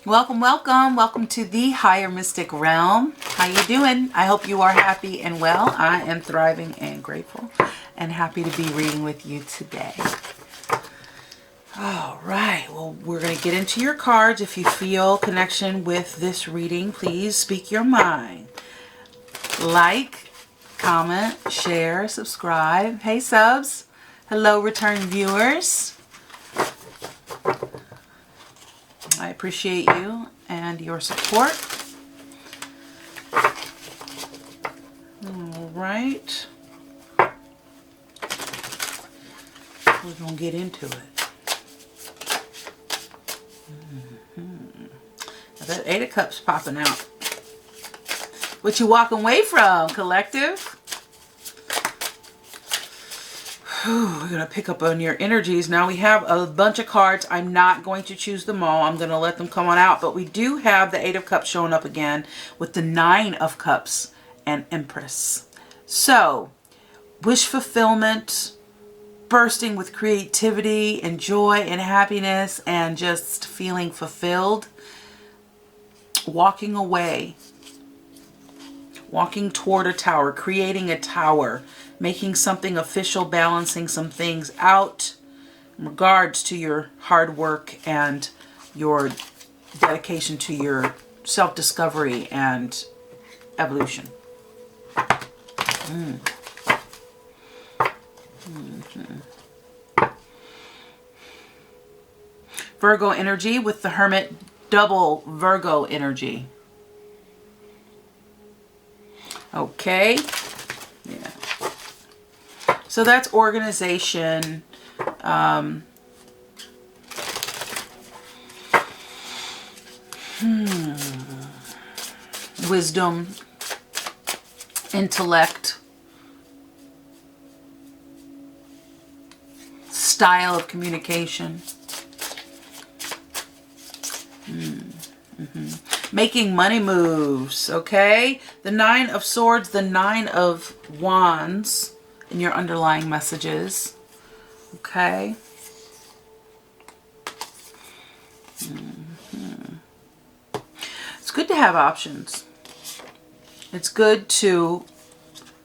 Welcome, welcome, welcome to the higher mystic realm. How you doing? I hope you are happy and well. I am thriving and grateful and happy to be reading with you today. All right, well, we're going to get into your cards. If you feel connection with this reading, please speak your mind. Like, comment, share, subscribe. Hey, subs. Hello, return viewers. I appreciate you and your support. All right. We're going to get into it. Now that Eight of Cups popping out. What you walking away from, collective? We're going to pick up on your energies. Now we have a bunch of cards. I'm not going to choose them all. I'm going to let them come on out. But we do have the Eight of Cups showing up again with the Nine of Cups and Empress. So, wish fulfillment, bursting with creativity and joy and happiness and just feeling fulfilled. Walking away. Walking toward a tower. Creating a tower. Making something official, balancing some things out in regards to your hard work and your dedication to your self-discovery and evolution. Virgo energy with the Hermit, double Virgo energy. Okay. Yeah. So that's organization, wisdom, intellect, style of communication, making money moves, okay? The Nine of Swords, the Nine of Wands in your underlying messages, okay? It's good to have options. It's good to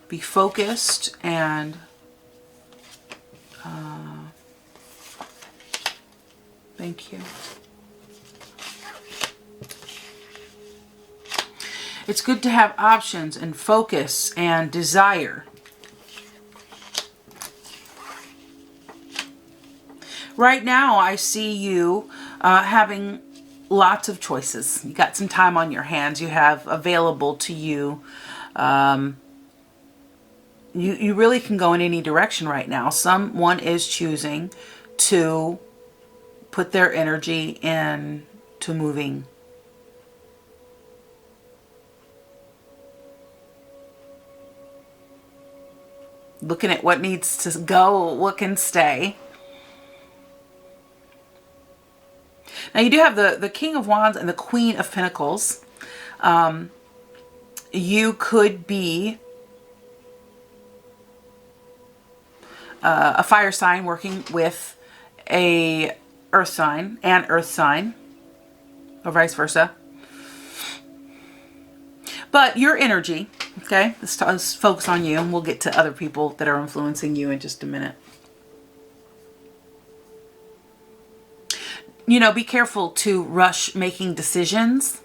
be focused and thank you. It's good to have options and focus and desire. Right now, I see you having lots of choices. You got some time on your hands. You have available to you. You really can go in any direction right now. Someone is choosing to put their energy into moving. Looking at what needs to go, what can stay. Now you do have the King of Wands and the Queen of Pentacles. You could be a fire sign working with a earth sign and earth sign, or vice versa. But your energy, okay, let's focus on you, and we'll get to other people that are influencing you in just a minute. You know, be careful to rush making decisions.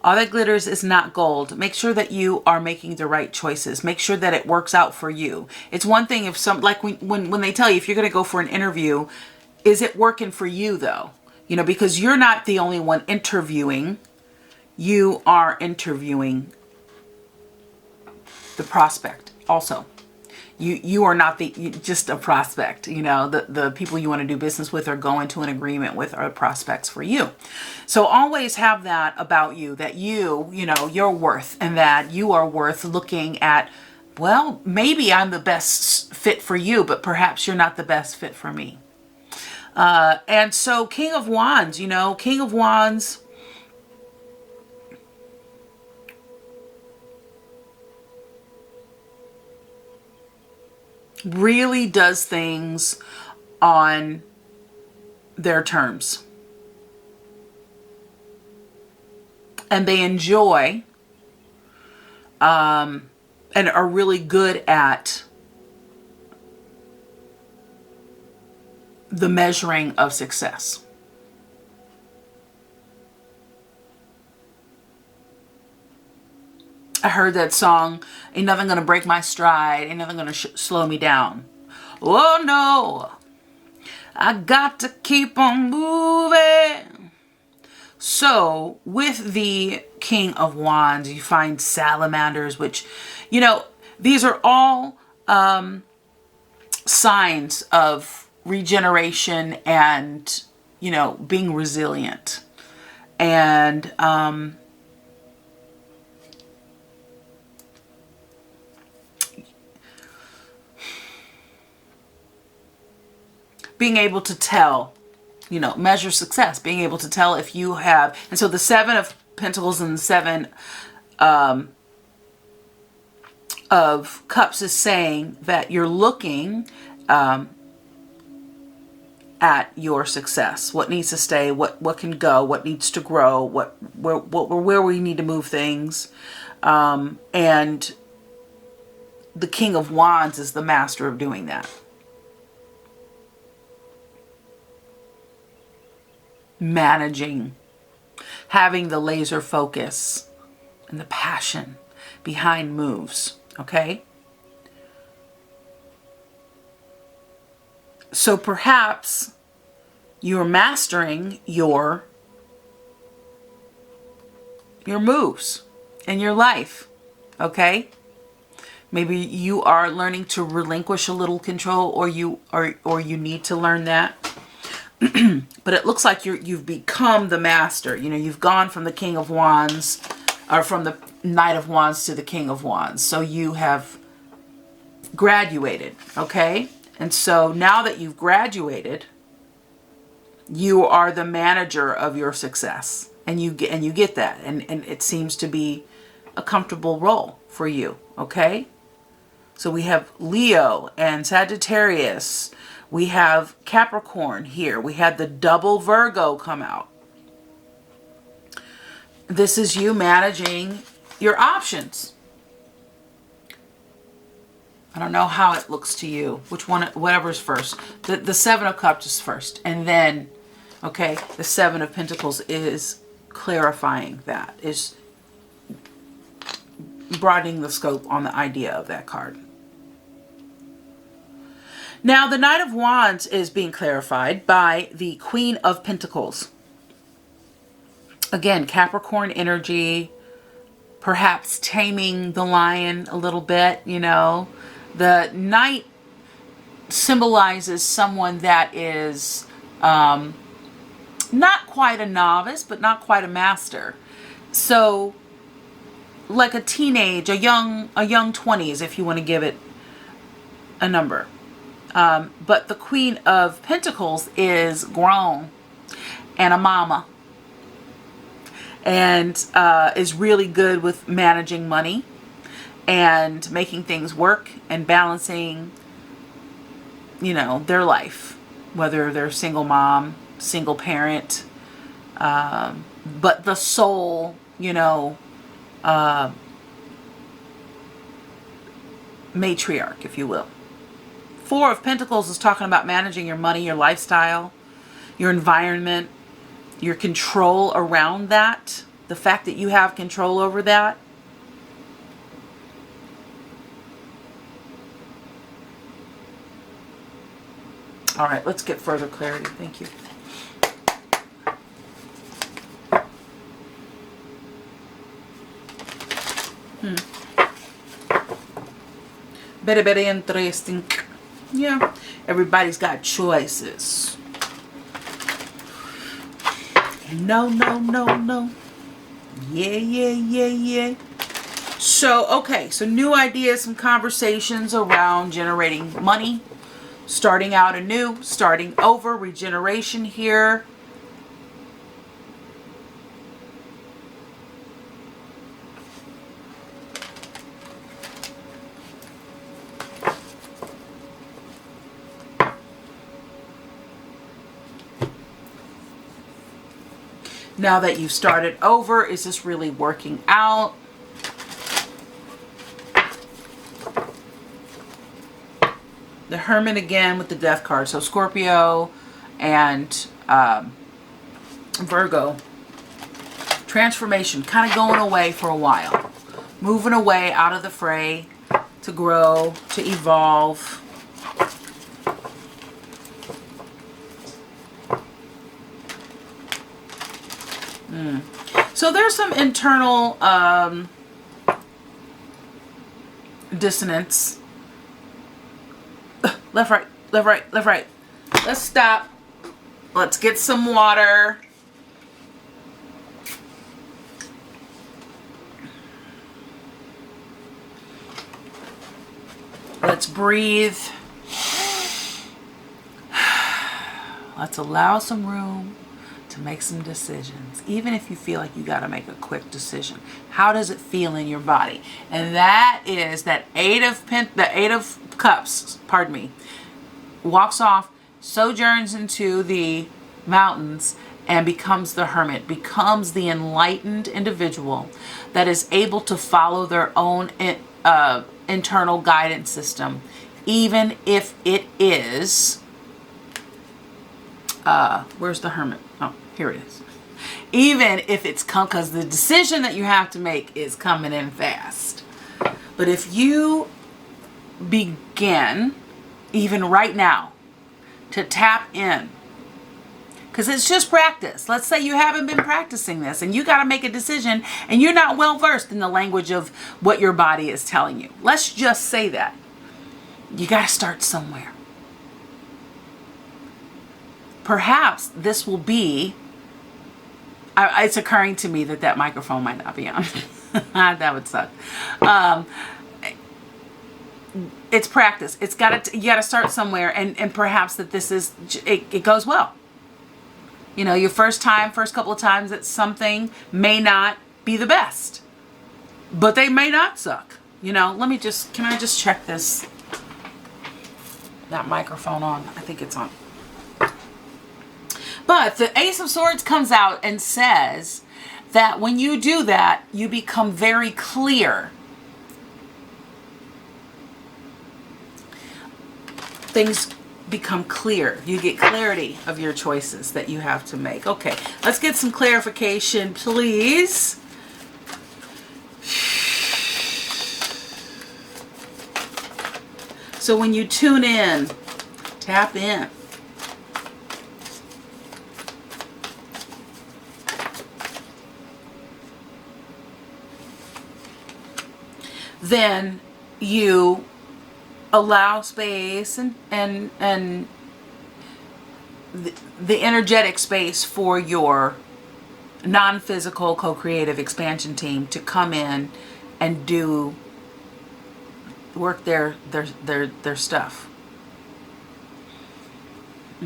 All that glitters is not gold. Make sure that you are making the right choices. Make sure that it works out for you. It's one thing if like when they tell you if you're going to go for an interview, is it working for you though? You know, because you're not the only one interviewing. You are interviewing the prospect also. You are not just a prospect. You know, the people you want to do business with or go into an agreement with are prospects for you. So always have that about you, that you know, your worth, and that you are worth looking at. Well, maybe I'm the best fit for you, but perhaps you're not the best fit for me. And so King of Wands, you know, King of Wands, really does things on their terms. and they enjoy and are really good at the measuring of success. I heard that song, ain't nothing gonna break my stride, ain't nothing gonna slow me down. Oh no, I got to keep on moving. So with the King of Wands, you find salamanders, which, you know, these are all signs of regeneration and, you know, being resilient. And being able to tell, you know, measure success, being able to tell if you have, and so the Seven of Pentacles and the Seven of Cups is saying that you're looking at your success, what needs to stay, what can go, what needs to grow, where we need to move things, and the King of Wands is the master of doing that. Managing, having the laser focus and the passion behind moves, okay? So perhaps you're mastering your moves in your life, okay? Maybe you are learning to relinquish a little control, or you need to learn that. But it looks like you've become the master. You know, you've gone from the King of Wands, or from the Knight of Wands to the King of Wands. So you have graduated, okay? And so now that you've graduated, you are the manager of your success, and you get that, and it seems to be a comfortable role for you, okay? So we have Leo and Sagittarius. We have Capricorn here. We had the double Virgo come out. This is you managing your options. I don't know how it looks to you. Which one, whatever's first. The Seven of Cups is first. And then, okay, the Seven of Pentacles is clarifying that. Is broadening the scope on the idea of that card. Now, the Knight of Wands is being clarified by the Queen of Pentacles. Again, Capricorn energy, perhaps taming the lion a little bit, you know. The Knight symbolizes someone that is not quite a novice, but not quite a master. So, like a teenage, a young 20s, if you want to give it a number. But the Queen of Pentacles is grown and a mama, and is really good with managing money and making things work and balancing, you know, their life, whether they're single mom, single parent, but the soul, you know, matriarch, if you will. Four of Pentacles is talking about managing your money, your lifestyle, your environment, your control around that, the fact that you have control over that. All right, let's get further clarity. Thank you. Very interesting. Yeah, everybody's got choices. No. Yeah. So, okay, so new ideas, some conversations around generating money, starting out anew, starting over, regeneration here. Now that you've started over, is this really working out? The Hermit again with the Death card. So Scorpio and Virgo. Transformation, kind of going away for a while. Moving away out of the fray to grow, to evolve. So there's some internal dissonance. Left, right, left, right, left, right. Let's stop. Let's get some water. Let's breathe. Let's allow some room to make some decisions, even if you feel like you got to make a quick decision. How does it feel in your body? And that is that the Eight of Cups, pardon me, walks off, sojourns into the mountains, and becomes the Hermit, becomes the enlightened individual that is able to follow their own internal guidance system, even if it is, where's the Hermit? Oh, here it is. Even if it's because the decision that you have to make is coming in fast. But if you begin, even right now, to tap in, because it's just practice. Let's say you haven't been practicing this and you got to make a decision and you're not well versed in the language of what your body is telling you. Let's just say that. You got to start somewhere. Perhaps this will be, it's occurring to me that microphone might not be on. That would suck. It's practice. You got to start somewhere, and perhaps that this is, it goes well. You know, your first couple of times that something may not be the best, but they may not suck. You know, can I just check that microphone on? I think it's on. But the Ace of Swords comes out and says that when you do that, you become very clear. Things become clear. You get clarity of your choices that you have to make. Okay, let's get some clarification, please. So when you tune in, tap in. Then you allow space and the energetic space for your non-physical co-creative expansion team to come in and do work their stuff.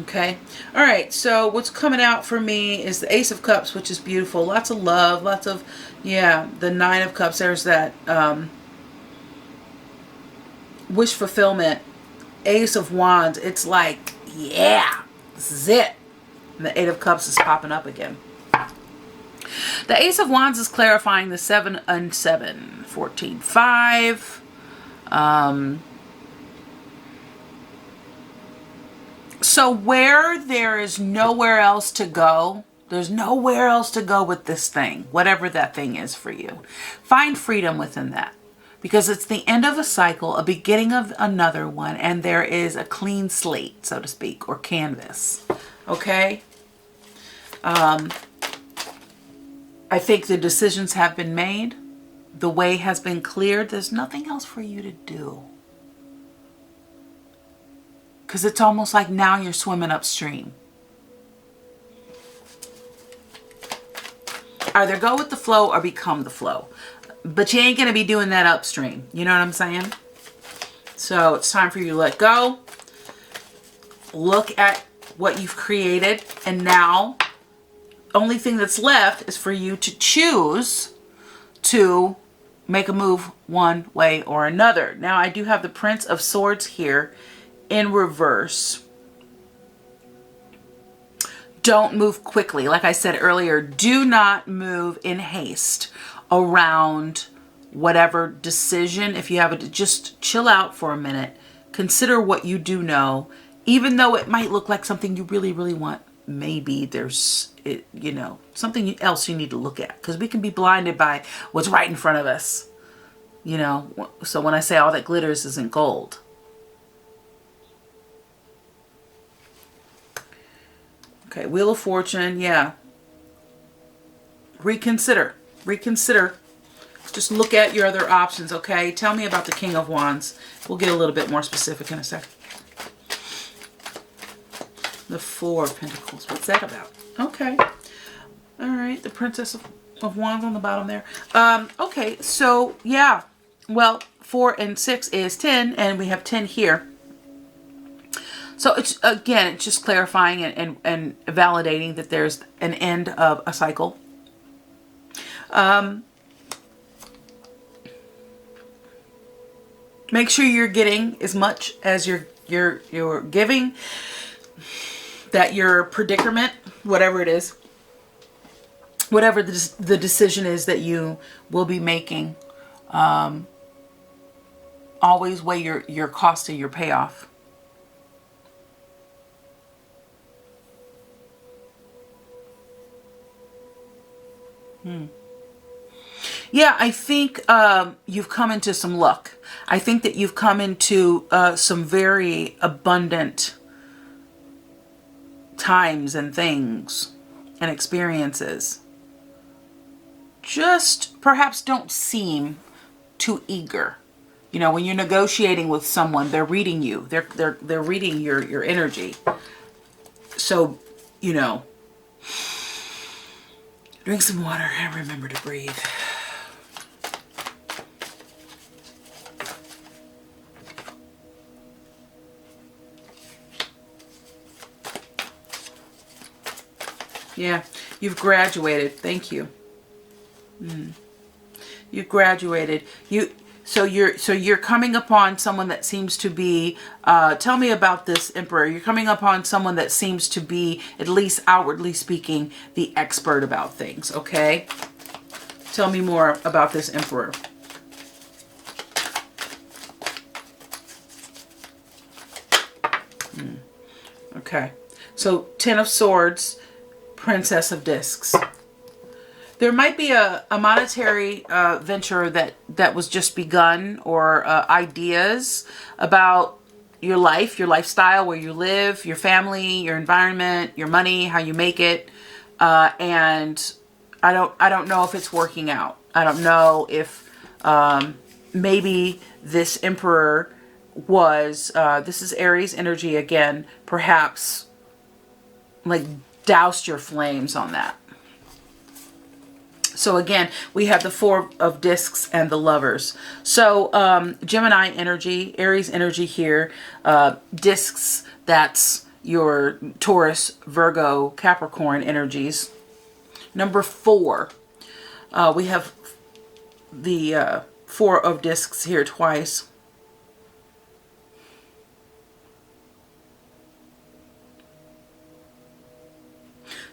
Okay. All right. So what's coming out for me is the Ace of Cups, which is beautiful. Lots of love, lots of, the Nine of Cups. There's that wish fulfillment. Ace of Wands. It's like, yeah, this is it. And the Eight of Cups is popping up again. The Ace of Wands is clarifying the 7 and 7, 14, 5. So where there is nowhere else to go, there's nowhere else to go with this thing, whatever that thing is for you. Find freedom within that, because it's the end of a cycle, a beginning of another one, and there is a clean slate, so to speak, or canvas. Okay? I think the decisions have been made. The way has been cleared. There's nothing else for you to do. Because it's almost like now you're swimming upstream. Either go with the flow or become the flow. But you ain't going to be doing that upstream. You know what I'm saying? So it's time for you to let go. Look at what you've created. And now, only thing that's left is for you to choose to make a move one way or another. Now, I do have the Prince of Swords here in reverse. Don't move quickly. Like I said earlier, do not move in haste around whatever decision. If you have it, just chill out for a minute. Consider what you do know, even though it might look like something you really, really want. Maybe there's, something else you need to look at, because we can be blinded by what's right in front of us. So when I say all that glitters isn't gold. Okay, Wheel of Fortune, yeah. Reconsider. Just look at your other options, okay? Tell me about the King of Wands. We'll get a little bit more specific in a second. The Four of Pentacles. What's that about? Okay. All right. The Princess of Wands on the bottom there. Okay. So, yeah. Well, 4 and 6 is 10, and we have 10 here. So, it's just clarifying and validating that there's an end of a cycle. Make sure you're getting as much as you're giving. That your predicament, whatever it is, whatever the decision is that you will be making, always weigh your cost and your payoff. Yeah, I think you've come into some luck. I think that you've come into some very abundant times and things and experiences. Just perhaps don't seem too eager. When you're negotiating with someone, they're reading you. They're reading your energy. So, drink some water and remember to breathe. Yeah, you've graduated. Thank you. You've graduated. So you're coming upon someone that seems to be. Tell me about this Emperor. You're coming upon someone that seems to be, at least outwardly speaking, the expert about things. Okay. Tell me more about this Emperor. Okay. So 10 of Swords. Princess of Discs. There might be a monetary venture that was just begun, or ideas about your life, your lifestyle, where you live, your family, your environment, your money, how you make it. And I don't know if it's working out. I don't know if maybe this Emperor was, this is Aries energy again, perhaps like doused your flames on that. So again, we have the Four of Discs and the Lovers. So Gemini energy, Aries energy here, discs, that's your Taurus, Virgo, Capricorn energies. Number 4, we have the Four of Discs here twice.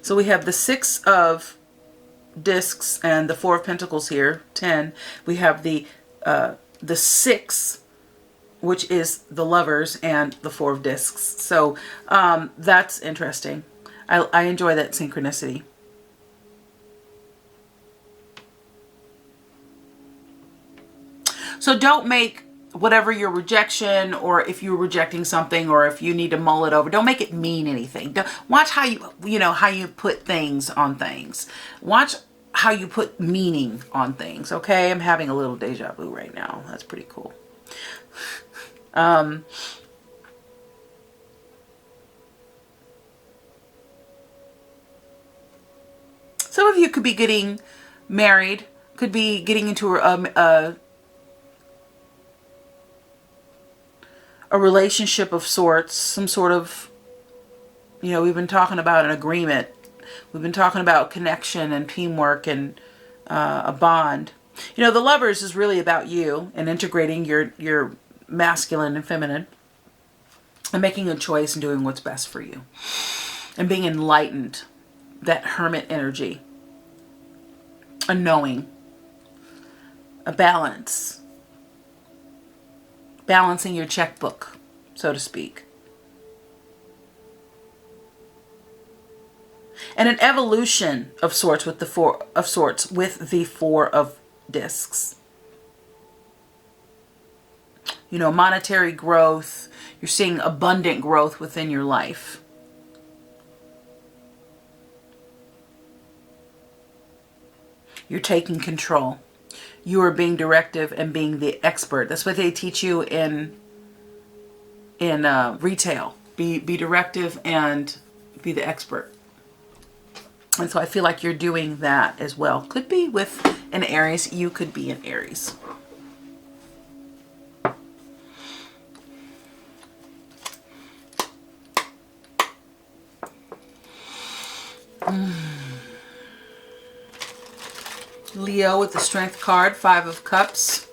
So we have the 6 of Discs and the 4 of Pentacles here, 10. We have the 6, which is the Lovers, and the 4 of Discs. So that's interesting. I enjoy that synchronicity. So don't make whatever your rejection, or if you're rejecting something, or if you need to mull it over, don't make it mean anything. Watch how how you put things on things. Watch how you put meaning on things. Okay, I'm having a little deja vu right now. That's pretty cool. Some of you could be getting married, could be getting into a relationship of sorts, some sort of, we've been talking about an agreement. We've been talking about connection and teamwork and a bond. The Lovers is really about you and integrating your masculine and feminine and making a choice and doing what's best for you. and being enlightened, that hermit energy, a knowing, a balance, balancing your checkbook, so to speak. And an evolution of sorts with the Four of Discs. You know, monetary growth. You're seeing abundant growth within your life. You're taking control. You are being directive and being the expert. That's what they teach you in retail. Be directive and be the expert. And so I feel like you're doing that as well. Could be with an Aries. You could be an Aries. Leo with the Strength card, 5 of Cups.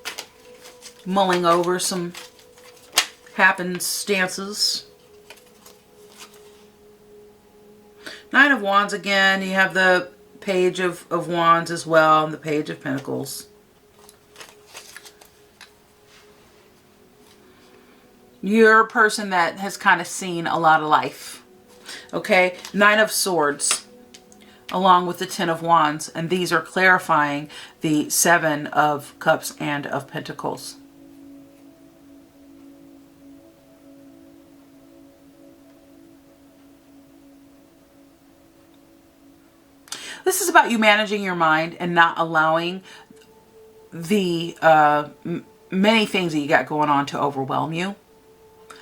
Mulling over some happenstances. 9 of Wands again. You have the Page of Wands as well, and the Page of Pentacles. You're a person that has kind of seen a lot of life. Okay? 9 of Swords, along with the 10 of Wands. And these are clarifying the 7 of Cups and of Pentacles. This is about you managing your mind and not allowing the many things that you got going on to overwhelm you.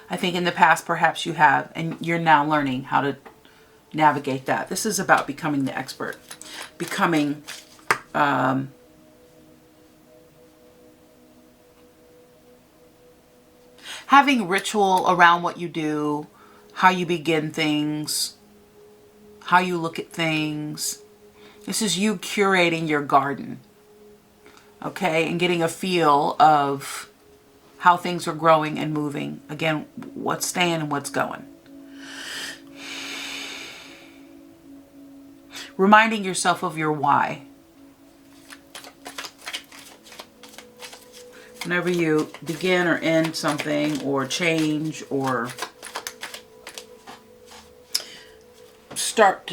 I think in the past perhaps you have, and you're now learning how to navigate that. This is about becoming the expert. Becoming having ritual around what you do, how you begin things, how you look at things. This is you curating your garden, okay, and getting a feel of how things are growing and moving. Again, what's staying and what's going. Reminding yourself of your why. Whenever you begin or end something or change or start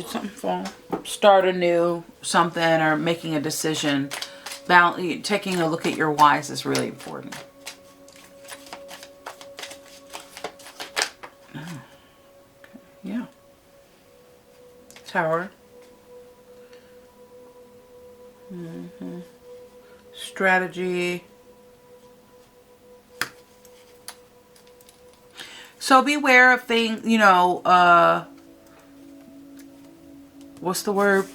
anew something or making a decision, taking a look at your whys is really important. Oh, okay. Yeah. Tower. Strategy. So beware of things, you know, what's the word?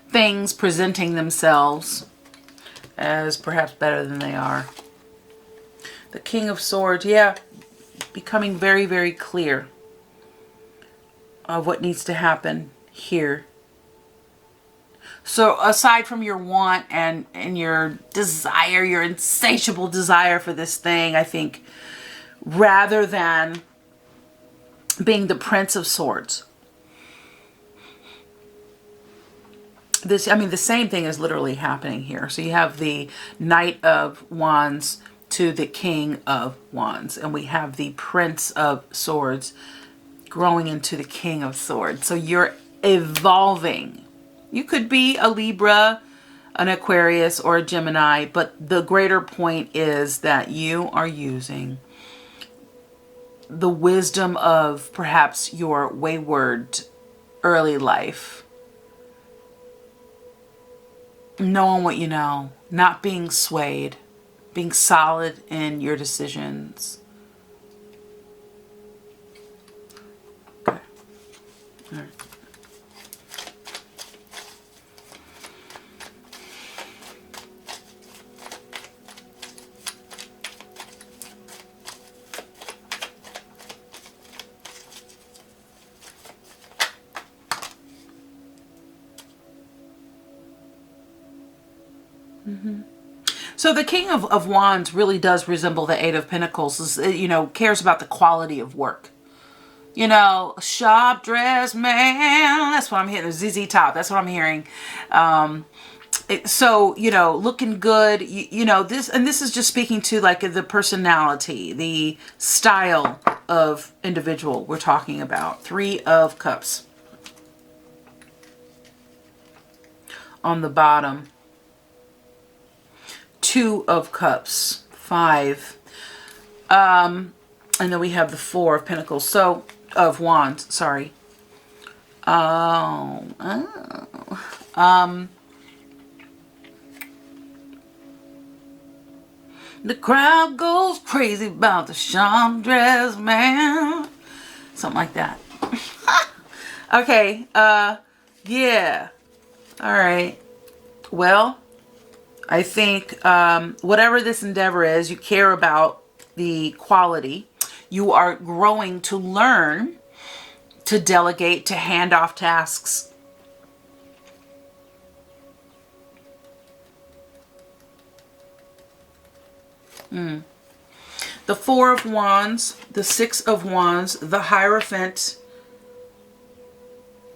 Things presenting themselves as perhaps better than they are. The King of Swords, yeah, becoming very, very clear of what needs to happen here. So aside from your want and your desire, your insatiable desire for this thing, I think rather than being the Prince of Swords, the same thing is literally happening here. So you have the Knight of Wands to the King of Wands, and we have the Prince of Swords growing into the King of Swords. So you're evolving. You could be a Libra, an Aquarius, or a Gemini, but the greater point is that you are using the wisdom of perhaps your wayward early life. Knowing what you know, not being swayed, being solid in your decisions. Okay. All right. So the King of Wands really does resemble the Eight of Pentacles. You know, cares about the quality of work. You know, shop dress man. That's what I'm hearing. ZZ Top. That's what I'm hearing. So, you know, looking good, you know, this is just speaking to like the personality, the style of individual we're talking about. 3 of Cups on the bottom. 2 of Cups, 5. And then we have the 4 of Pentacles. So, of Wands, sorry. The crowd goes crazy about the shop dress man. Something like that. Okay, yeah. All right. Well, I think whatever this endeavor is, you care about the quality. You are growing to learn, to delegate, to hand off tasks. The 4 of Wands, the 6 of Wands, the Hierophant,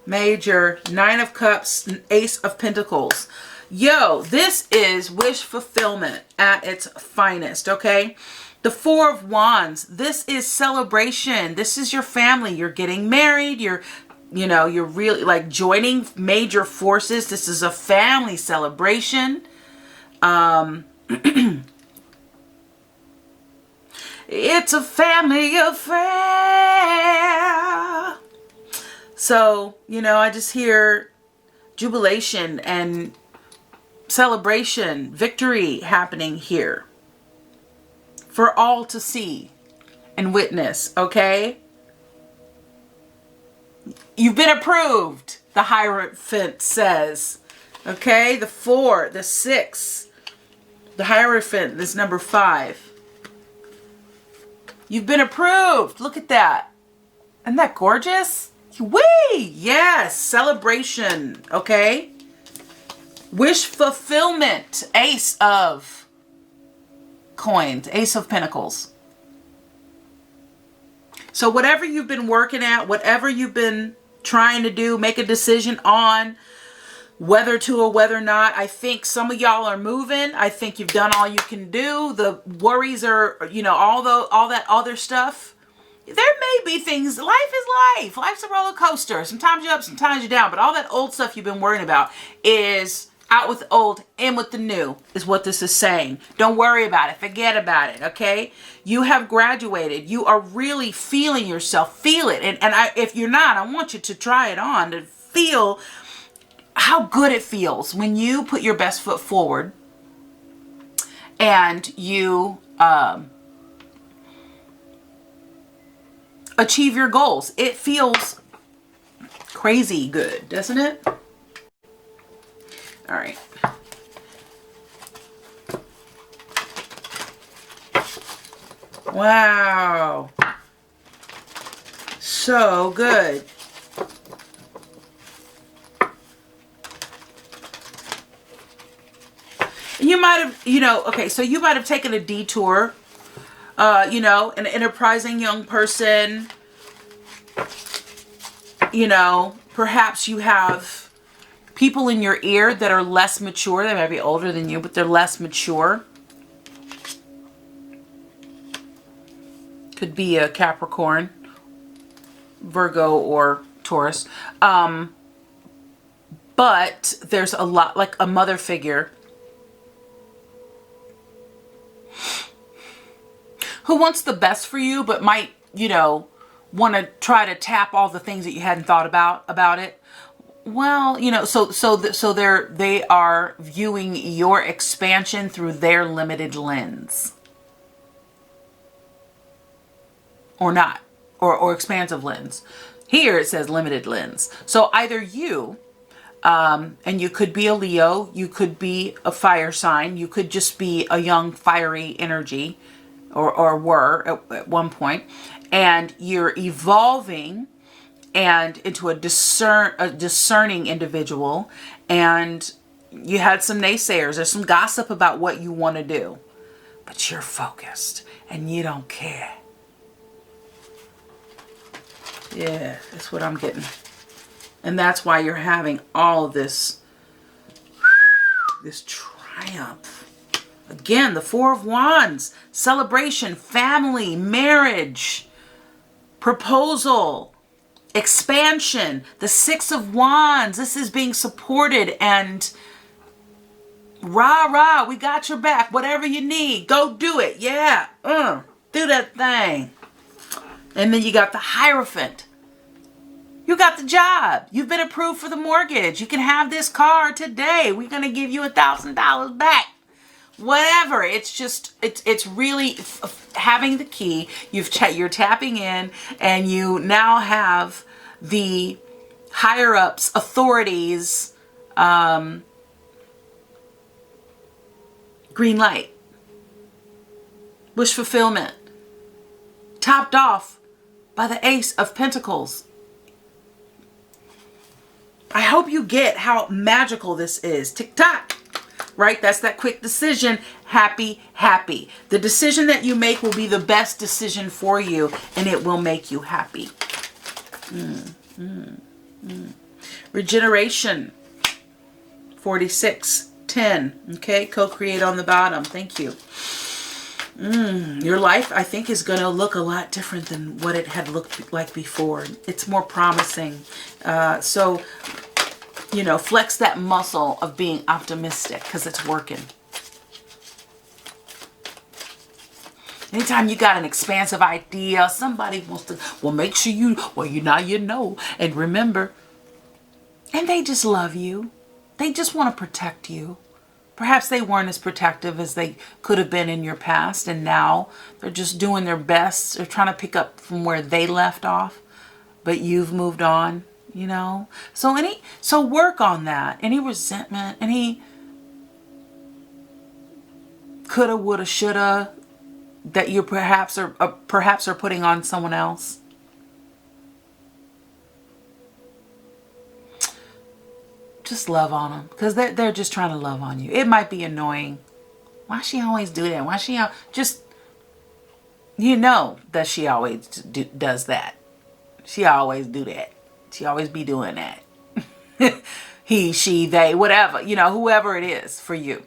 Major, 9 of Cups, Ace of Pentacles. Yo, this is wish fulfillment at its finest, okay? The 4 of Wands, this is celebration. This is your family. You're getting married. You're really like joining major forces. This is a family celebration. It's a family affair. So, you know, I just hear jubilation and celebration, victory happening here for all to see and witness, okay? You've been approved, the Hierophant says. Okay, the 4, the 6, the Hierophant, this number 5. You've been approved. Look at that. Isn't that gorgeous? Whee! Yes, celebration, okay? Wish fulfillment. Ace of Coins, Ace of Pentacles. So whatever you've been working at, whatever you've been trying to do, make a decision on whether to or whether not. I think some of y'all are moving. I think you've done all you can do. The worries are, you know, all that other stuff. There may be things. Life is life. Life's a roller coaster. Sometimes you're up, sometimes you're down. But all that old stuff you've been worrying about is out with the old, in with the new, is what this is saying. Don't worry about it. Forget about it, okay? You have graduated. You are really feeling yourself. Feel it. And if you're not, I want you to try it on to feel how good it feels when you put your best foot forward and you achieve your goals. It feels crazy good, doesn't it? All right. Wow. So good. You might have, you know, okay, so you might have taken a detour, you know, an enterprising young person, you know, perhaps you have people in your ear that are less mature. They might be older than you, but they're less mature. Could be a Capricorn, Virgo, or Taurus. But there's a lot, like a mother figure who wants the best for you, but might, you know, want to try to tap all the things that you hadn't thought about it. Well, you know, so they are viewing your expansion through their limited lens, or not, or expansive lens. Here it says limited lens. So either you, and you could be a Leo, you could be a fire sign, you could just be a young fiery energy, or were at one point, and you're evolving and into a discerning individual, and you had some naysayers. There's some gossip about what you want to do, but you're focused and you don't care. Yeah, that's what I'm getting. And that's why you're having all of this triumph. Again, the Four of Wands, celebration, family, marriage, proposal, expansion. The Six of Wands, this is being supported and rah, rah, we got your back. Whatever you need, go do it. Yeah, do that thing. And then you got the Hierophant. You got the job. You've been approved for the mortgage. You can have this car today. We're going to give you $1,000 back. Whatever. It's just, it's really having the key. You're tapping in, and you now have the higher ups, authorities, green light, wish fulfillment, topped off by the Ace of Pentacles. I hope you get how magical this is. Tick-tock, right? That's that quick decision. Happy, happy. The decision that you make will be the best decision for you, and it will make you happy. Regeneration. 4610. Okay, co-create on the bottom. Thank you. Your life, I think, is going to look a lot different than what it had looked like before. It's more promising. So, you know, flex that muscle of being optimistic, because it's working. Anytime you got an expansive idea, somebody wants to, well, make sure you, well, you know, and remember, and they just love you. They just want to protect you. Perhaps they weren't as protective as they could have been in your past, and now they're just doing their best. They're trying to pick up from where they left off, but you've moved on, you know? So work on that. Any resentment, any coulda, woulda, shoulda that you perhaps are putting on someone else. Just love on them, because they're just trying to love on you. It might be annoying. Why she always do that? Why she just, you know that she always does that. She always do that. She always be doing that. He, she, they, whatever, you know, whoever it is for you.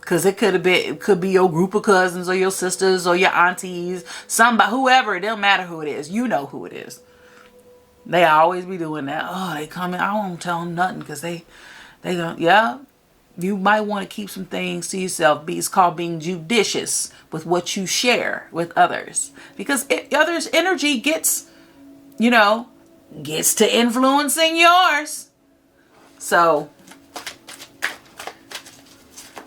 Because it could be your group of cousins or your sisters or your aunties, somebody, whoever. It don't matter who it is. You know who it is. They always be doing that. Oh, they come in. I won't tell them nothing, because they don't. Yeah, you might want to keep some things to yourself. It's called being judicious with what you share with others, because others' energy gets to influencing yours. So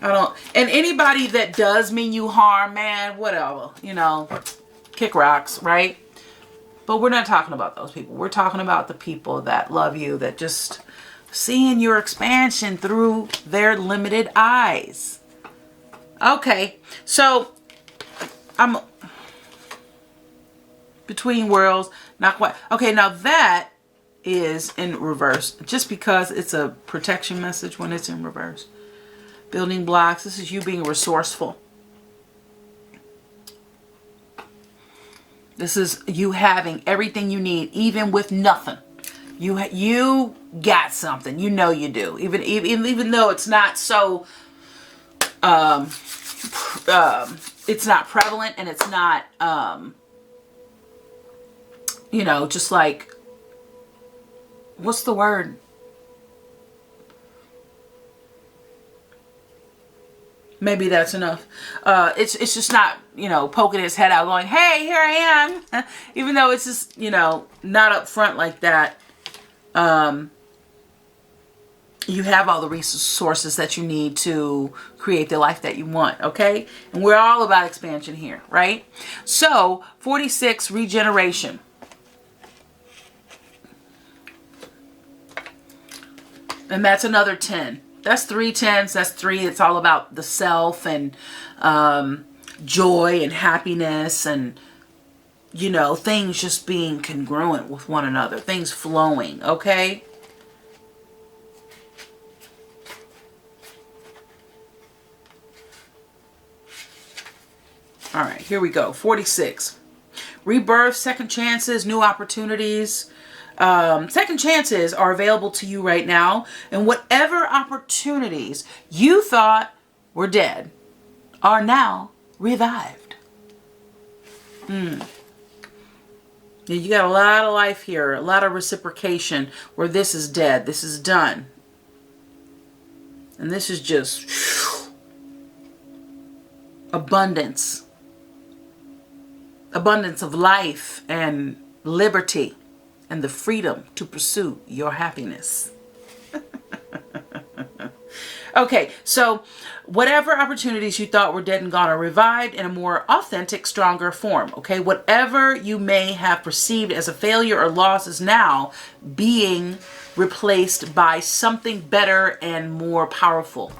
I don't. And anybody that does mean you harm, man, whatever, kick rocks, right? But we're not talking about those people. We're talking about the people that love you, that just seeing your expansion through their limited eyes. Okay, so I'm between worlds, not quite. Okay, now that is in reverse, just because it's a protection message when it's in reverse. Building blocks, this is you being resourceful. This is you having everything you need, even with nothing. You got something. You know you do. Even though it's not so, it's not prevalent, and it's not, just like, what's the word? Maybe that's enough. It's just not, poking his head out going, hey, here I am. Even though it's just, not up front like that. You have all the resources that you need to create the life that you want, okay? And we're all about expansion here, right? So, 46, regeneration. And that's another 10. That's 3 10s. That's 3. It's all about the self and joy and happiness and, things just being congruent with one another. Things flowing, okay? All right, here we go. 46. Rebirth, second chances, new opportunities. Second chances are available to you right now. And whatever opportunities you thought were dead are now revived. You got a lot of life here, a lot of reciprocation where this is dead, this is done. And this is just abundance. Abundance of life and liberty and the freedom to pursue your happiness. Okay, so whatever opportunities you thought were dead and gone are revived in a more authentic, stronger form. Okay, whatever you may have perceived as a failure or loss is now being replaced by something better and more powerful.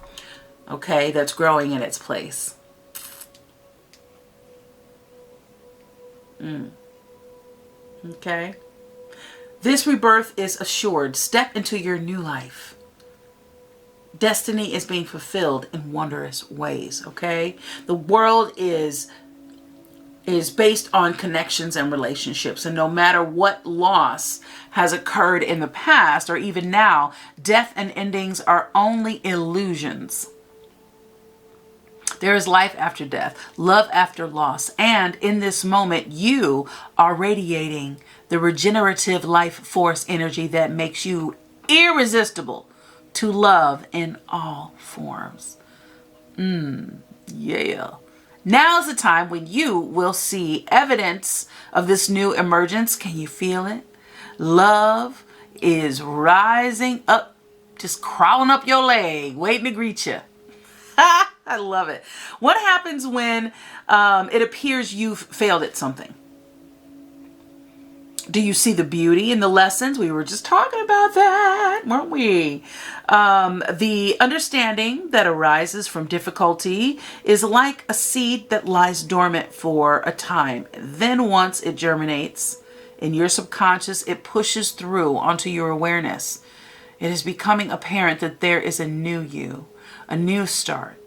Okay, that's growing in its place. Okay. This rebirth is assured. Step into your new life. Destiny is being fulfilled in wondrous ways, okay? The world is based on connections and relationships, and no matter what loss has occurred in the past or even now, death and endings are only illusions. There is life after death, love after loss, and in this moment you are radiating the regenerative life force energy that makes you irresistible to love in all forms. Yeah. Now's the time when you will see evidence of this new emergence. Can you feel it? Love is rising up, just crawling up your leg, waiting to greet you. I love it. What happens when it appears you've failed at something? Do you see the beauty in the lessons? We were just talking about that, weren't we? The understanding that arises from difficulty is like a seed that lies dormant for a time. Then once it germinates in your subconscious, it pushes through onto your awareness. It is becoming apparent that there is a new you, a new start,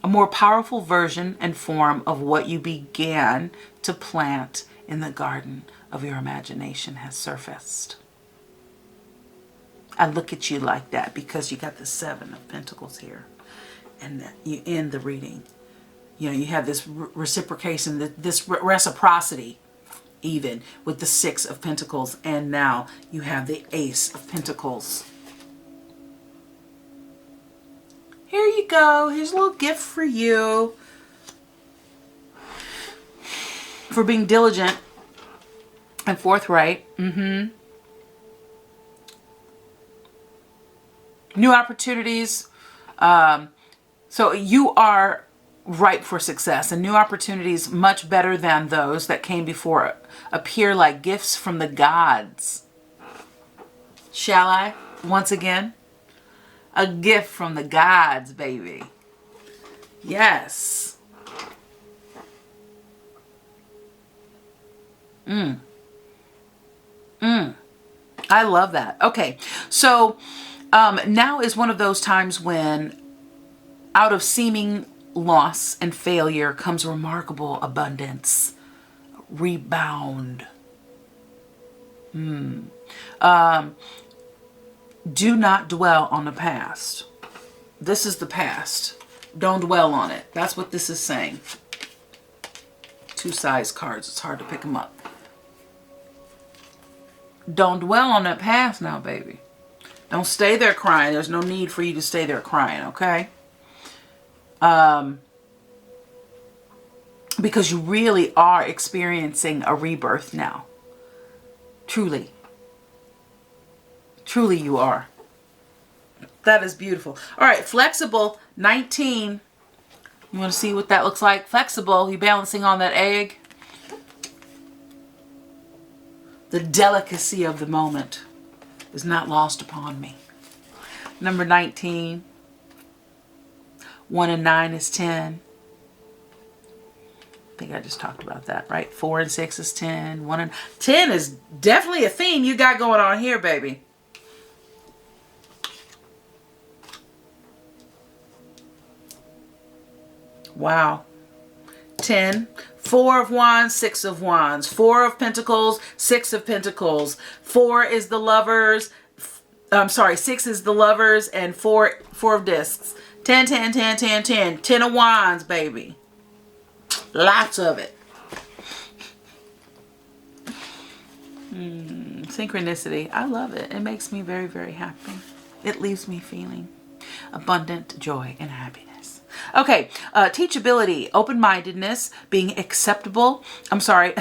a more powerful version and form of what you began to plant in the garden of your imagination has surfaced. I look at you like that because you got the 7 of Pentacles here, and you end the reading. You know, you have this reciprocation, this reciprocity, even with the 6 of Pentacles, and now you have the Ace of Pentacles. Here you go. Here's a little gift for you for being diligent and forthright. New opportunities. So you are ripe for success, and new opportunities much better than those that came before appear like gifts from the gods. Shall I? Once again, a gift from the gods, baby. Yes. I love that. Okay, so now is one of those times when out of seeming loss and failure comes remarkable abundance, rebound. Do not dwell on the past. This is the past. Don't dwell on it. That's what this is saying. 2 size cards. It's hard to pick them up. Don't dwell on that past now, baby. Don't stay there crying. There's no need for you to stay there crying, okay? Because you really are experiencing a rebirth now. Truly. Truly you are. That is beautiful. All right, flexible, 19. You want to see what that looks like? Flexible, you balancing on that egg. The delicacy of the moment is not lost upon me. Number 19. 1 and 9 is 10. I think I just talked about that, right? 4 and 6 is 10. 1 and 10 is definitely a theme you got going on here, baby. Wow. 10. Four of Wands, Six of Wands. Four of Pentacles, Six of Pentacles. Four is the Lovers. I'm sorry, 6 is the Lovers, and four of Discs. 10, 10, 10, 10, 10. 10 of Wands, baby. Lots of it. Synchronicity. I love it. It makes me very, very happy. It leaves me feeling abundant joy and happiness. Okay, teachability, open-mindedness, being acceptable. I'm sorry,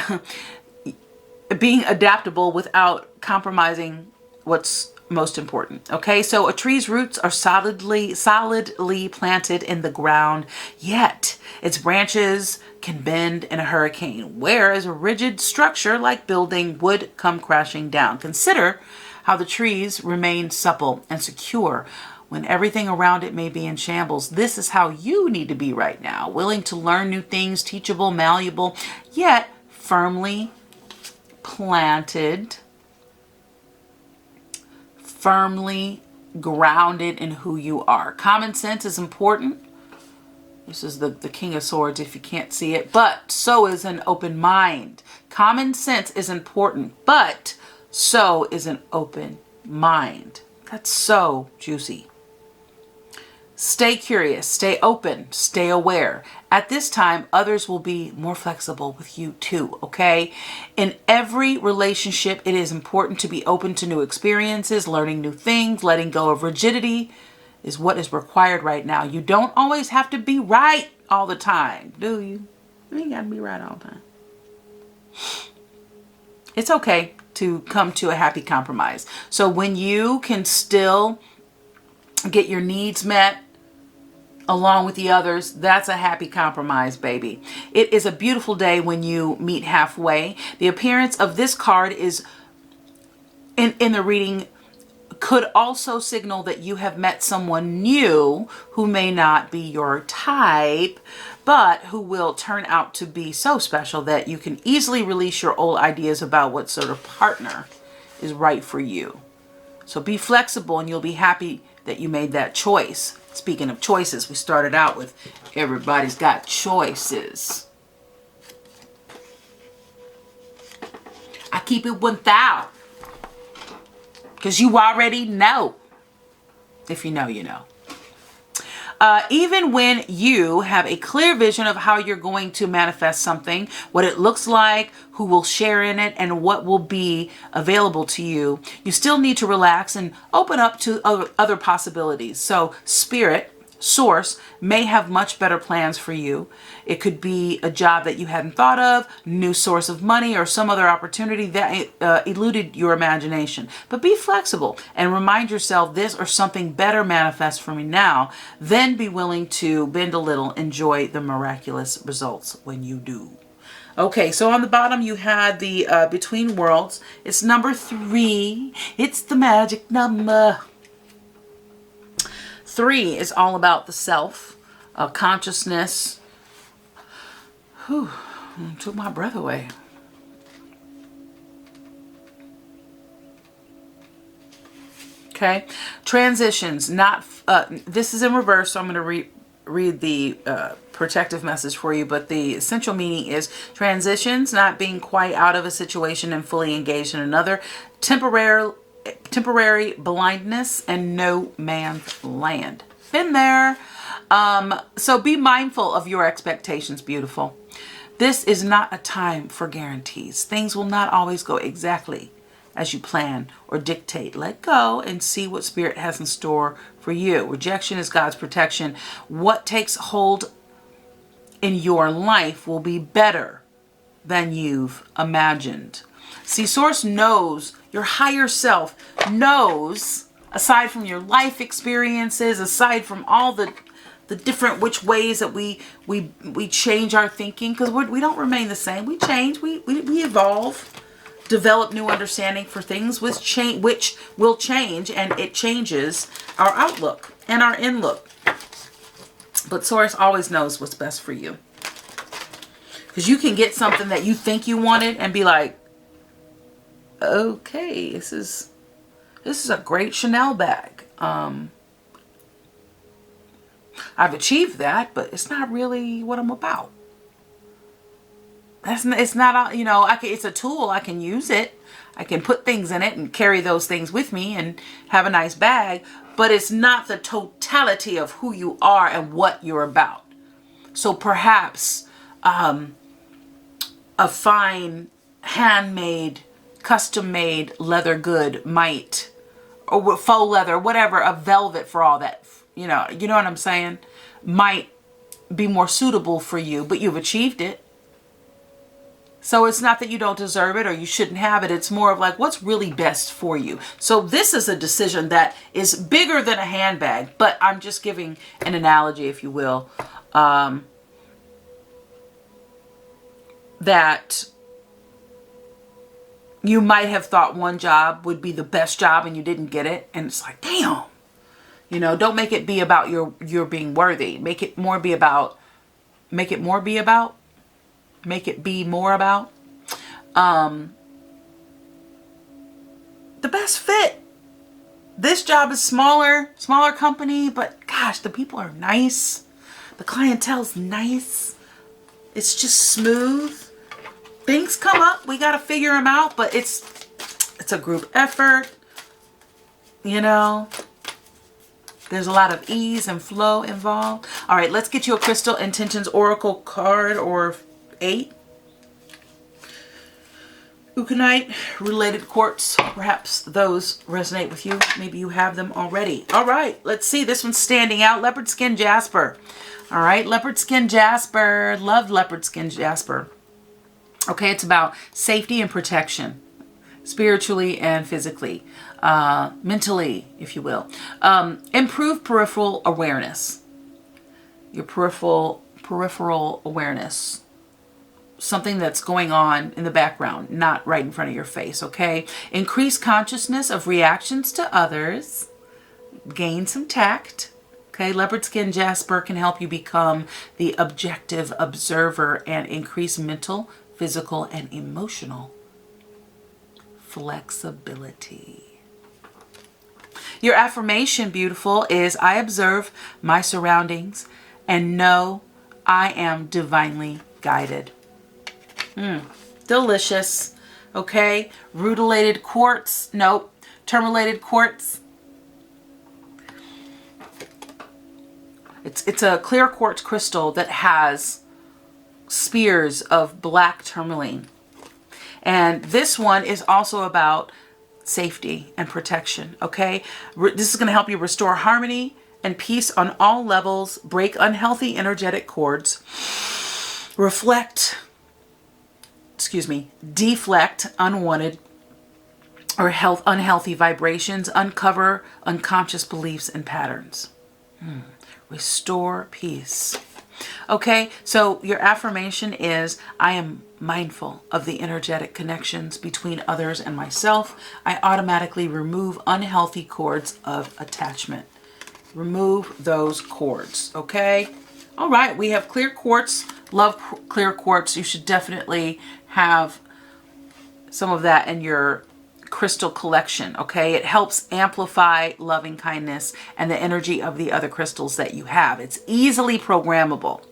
being adaptable without compromising what's most important. Okay, so a tree's roots are solidly planted in the ground, yet its branches can bend in a hurricane, whereas a rigid structure like building would come crashing down. Consider how the trees remain supple and secure when everything around it may be in shambles. This is how you need to be right now, willing to learn new things, teachable, malleable, yet firmly planted, firmly grounded in who you are. Common sense is important. This is the King of Swords if you can't see it, but so is an open mind. Common sense is important, but so is an open mind. That's so juicy. Stay curious, stay open, stay aware. At this time, others will be more flexible with you too, okay? In every relationship, it is important to be open to new experiences, learning new things, letting go of rigidity is what is required right now. You don't always have to be right all the time, do you? You ain't gotta be right all the time. It's okay to come to a happy compromise. So when you can still get your needs met along with the others, that's a happy compromise, baby. It is a beautiful day when you meet halfway. The appearance of this card is in the reading could also signal that you have met someone new who may not be your type, but who will turn out to be so special that you can easily release your old ideas about what sort of partner is right for you. So be flexible and you'll be happy that you made that choice. Speaking of choices, we started out with everybody's got choices. I keep it 1,000 because you already know. If you know, you know. Even when you have a clear vision of how you're going to manifest something, what it looks like, who will share in it, and what will be available to you, you still need to relax and open up to other possibilities. So Spirit, Source, may have much better plans for you. It could be a job that you hadn't thought of, new source of money, or some other opportunity that eluded your imagination. But be flexible and remind yourself this or something better manifests for me now. Then be willing to bend a little, enjoy the miraculous results when you do. Okay, so on the bottom you had the Between Worlds. It's number 3. It's the magic number. 3 is all about the self, consciousness. Whew, took my breath away. Okay, transitions, not, this is in reverse, so I'm going to read the protective message for you, but the essential meaning is transitions, not being quite out of a situation and fully engaged in another, temporary blindness, and no man's land. Been there. So be mindful of your expectations, beautiful. This is not a time for guarantees. Things will not always go exactly as you plan or dictate. Let go and see what Spirit has in store for you. Rejection is God's protection. What takes hold in your life will be better than you've imagined. See, Source knows, your higher self knows, aside from your life experiences, aside from all the different which ways that we change our thinking, because we don't remain the same. We change, we evolve, develop new understanding for things which will change, and it changes our outlook and our inlook. But Source always knows what's best for you. Because you can get something that you think you wanted and be like, okay, this is a great Chanel bag. I've achieved that, but it's not really what I'm about. It's not, you know, it's a tool. I can use it. I can put things in it and carry those things with me and have a nice bag, but it's not the totality of who you are and what you're about. So perhaps a fine handmade, custom-made leather good might, or faux leather, whatever, a velvet for all that, you know what I'm saying, might be more suitable for you, but you've achieved it. So it's not that you don't deserve it or you shouldn't have it. It's more of like, what's really best for you? So this is a decision that is bigger than a handbag, but I'm just giving an analogy, if you will, that you might have thought one job would be the best job and you didn't get it. And it's like, damn, you know, don't make it be about your being worthy. Make it more be about the best fit. This job is smaller company, but gosh, the people are nice. The clientele's nice. It's just smooth. Things come up. We got to figure them out, but it's a group effort. You know, there's a lot of ease and flow involved. All right, let's get you a Crystal Intentions Oracle card, or 8. Euconite, related quartz, perhaps those resonate with you. Maybe you have them already. All right, let's see. This one's standing out. Leopard Skin Jasper. All right, Leopard Skin Jasper. Love Leopard Skin Jasper. Okay, it's about safety and protection, spiritually and physically, mentally, if you will. Improve peripheral awareness. Your peripheral awareness. Something that's going on in the background, not right in front of your face, okay? Increase consciousness of reactions to others. Gain some tact. Okay, Leopard Skin Jasper can help you become the objective observer and increase mental, physical, and emotional flexibility. Your affirmation, beautiful, is I observe my surroundings and know I am divinely guided. Delicious. Okay, rutilated quartz. Nope. Tourmalated quartz. It's a clear quartz crystal that has spears of black tourmaline. And this one is also about safety and protection, okay? This is going to help you restore harmony and peace on all levels, break unhealthy energetic cords, deflect unwanted or unhealthy vibrations, uncover unconscious beliefs and patterns. Restore peace. Okay, so your affirmation is, I am mindful of the energetic connections between others and myself. I automatically remove unhealthy cords of attachment. Remove those cords, okay? All right, we have clear quartz. Love clear quartz. You should definitely have some of that in your crystal collection, okay? It helps amplify loving kindness and the energy of the other crystals that you have. It's easily programmable,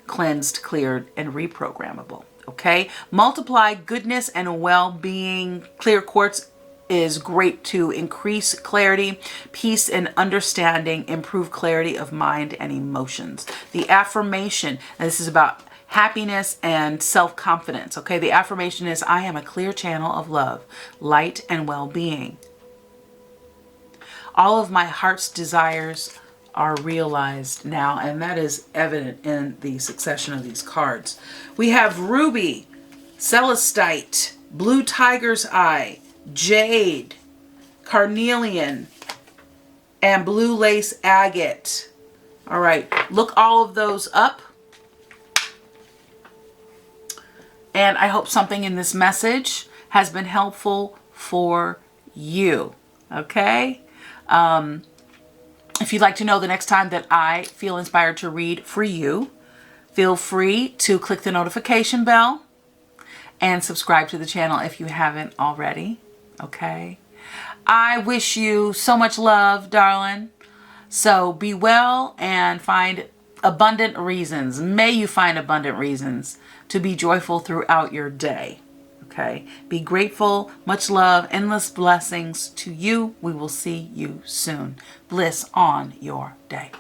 cleansed, cleared, and reprogrammable, okay? Multiply goodness and well-being. Clear quartz is great to increase clarity, peace, and understanding, improve clarity of mind and emotions. The affirmation, and this is about happiness and self-confidence, okay? The affirmation is, I am a clear channel of love, light, and well-being. All of my heart's desires are realized now, and that is evident in the succession of these cards. We have ruby, celestite, blue tiger's eye, jade, carnelian, and blue lace agate. All right, look all of those up. And I hope something in this message has been helpful for you, okay? If you'd like to know the next time that I feel inspired to read for you, feel free to click the notification bell and subscribe to the channel if you haven't already, okay? I wish you so much love, darling. So be well and find abundant reasons. May you find abundant reasons to be joyful throughout your day. Okay? Be grateful. Much love. Endless blessings to you. We will see you soon. Bliss on your day.